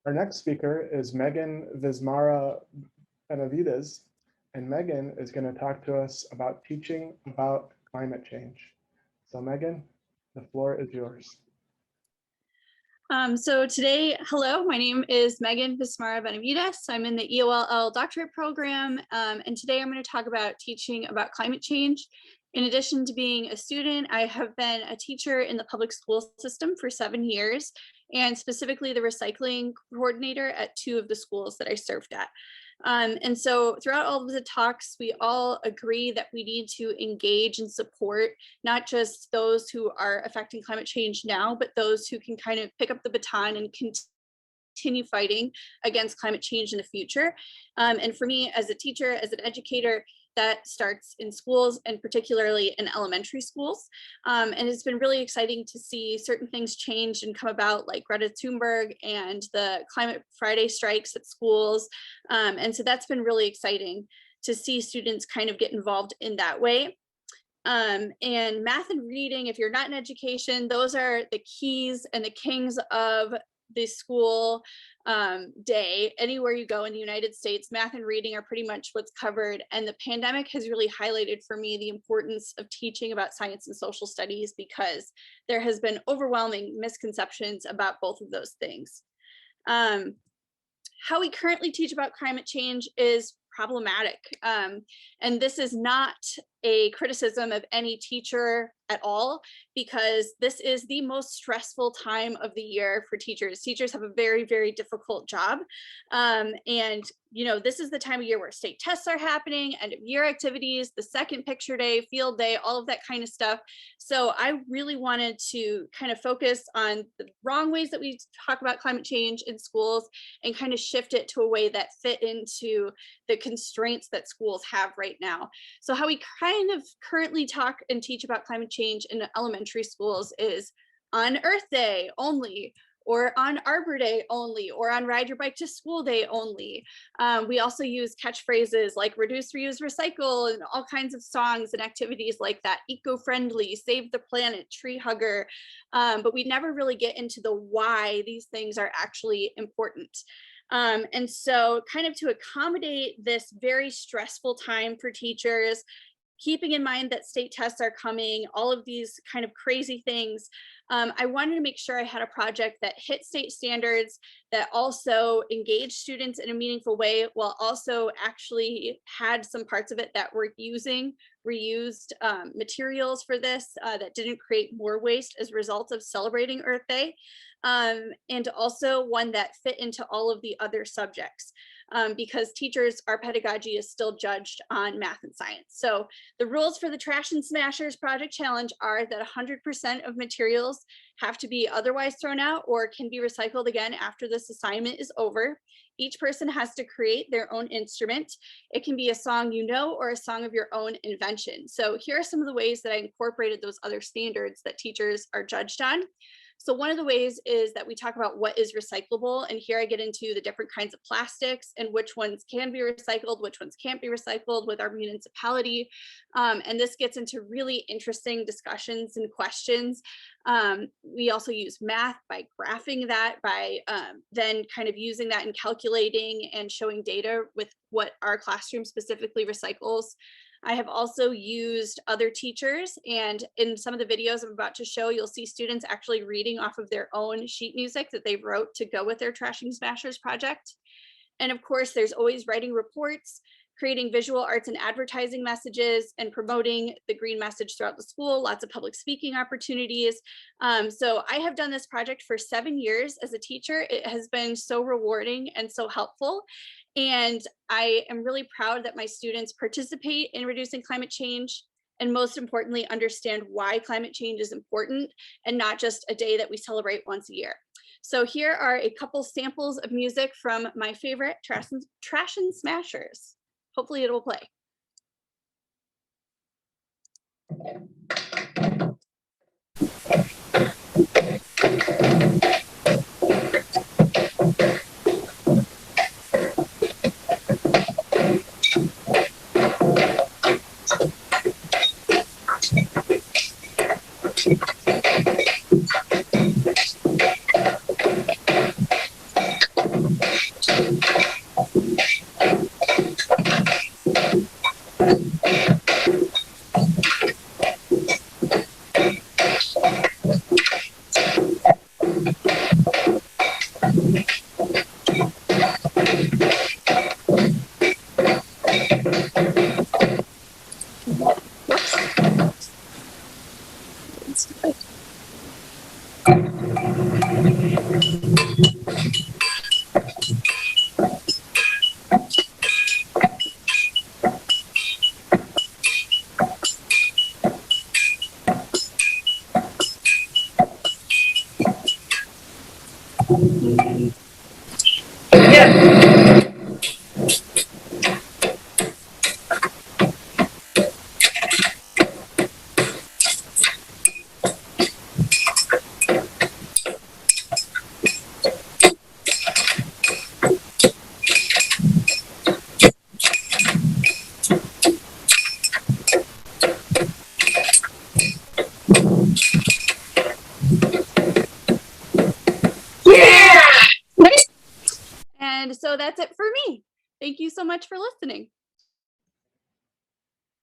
Our next speaker is Meghan Vismara Benavides, and Meghan is going to talk to us about teaching about climate change. So Meghan, the floor is yours. So today, hello, my name is Meghan Vismara Benavides. I'm in the EOLL doctorate program, and today I'm going to talk about teaching about climate change. In addition to being a student, I have been a teacher in the public school system for 7 years, and specifically the recycling coordinator at 2 of the schools that I served at. And so throughout all of the talks, we all agree that we need to engage and support not just those who are affecting climate change now, but those who can kind of pick up the baton and continue fighting against climate change in the future. And for me as a teacher, as an educator, that starts in schools and particularly in elementary schools. And it's been really exciting to see certain things change and come about, like Greta Thunberg and the Climate Friday strikes at schools. And so that's been really exciting to see students kind of get involved in that way. And math and reading, if you're not in education, those are the keys and the kings of the school day. Anywhere you go in the United States, math and reading are pretty much what's covered. And the pandemic has really highlighted for me the importance of teaching about science and social studies, because there has been overwhelming misconceptions about both of those things. How we currently teach about climate change is problematic. And this is not a criticism of any teacher at all, because this is the most stressful time of the year for teachers. Teachers have a very, very difficult job. And this is the time of year where state tests are happening, end of year activities, the second picture day, field day, all of that kind of stuff. So I really wanted to kind of focus on the wrong ways that we talk about climate change in schools and kind of shift it to a way that fit into the constraints that schools have right now. So how we kind of currently talk and teach about climate change in elementary schools is on Earth Day only, or on Arbor Day only, or on Ride Your Bike to School Day only. We also use catchphrases like reduce, reuse, recycle, and all kinds of songs and activities like that, eco-friendly, save the planet, tree hugger. But we never really get into the why these things are actually important. And so kind of to accommodate this very stressful time for teachers, keeping in mind that state tests are coming, all of these kind of crazy things, I wanted to make sure I had a project that hit state standards, that also engaged students in a meaningful way, while also actually had some parts of it that were using reused materials for this, that didn't create more waste as a result of celebrating Earth Day, and also one that fit into all of the other subjects. Because teachers, our pedagogy is still judged on math and science. So the rules for the Trash and Smashers Project Challenge are that 100% of materials have to be otherwise thrown out or can be recycled again after this assignment is over. Each person has to create their own instrument. It can be a song or a song of your own invention. So here are some of the ways that I incorporated those other standards that teachers are judged on. So one of the ways is that we talk about what is recyclable. And here I get into the different kinds of plastics and which ones can be recycled, which ones can't be recycled with our municipality. And this gets into really interesting discussions and questions. We also use math by graphing that, by then kind of using that and calculating and showing data with what our classroom specifically recycles. I have also used other teachers, and in some of the videos I'm about to show, you'll see students actually reading off of their own sheet music that they wrote to go with their Trash and Smashers project. And of course, there's always writing reports, creating visual arts and advertising messages, and promoting the green message throughout the school, lots of public speaking opportunities. So I have done this project for 7 years as a teacher. It has been so rewarding and so helpful. And I am really proud that my students participate in reducing climate change, and most importantly, understand why climate change is important and not just a day that we celebrate once a year. So here are a couple samples of music from my favorite Trash and Smashers. Hopefully it will play. And so that's it for me. Thank you so much for listening.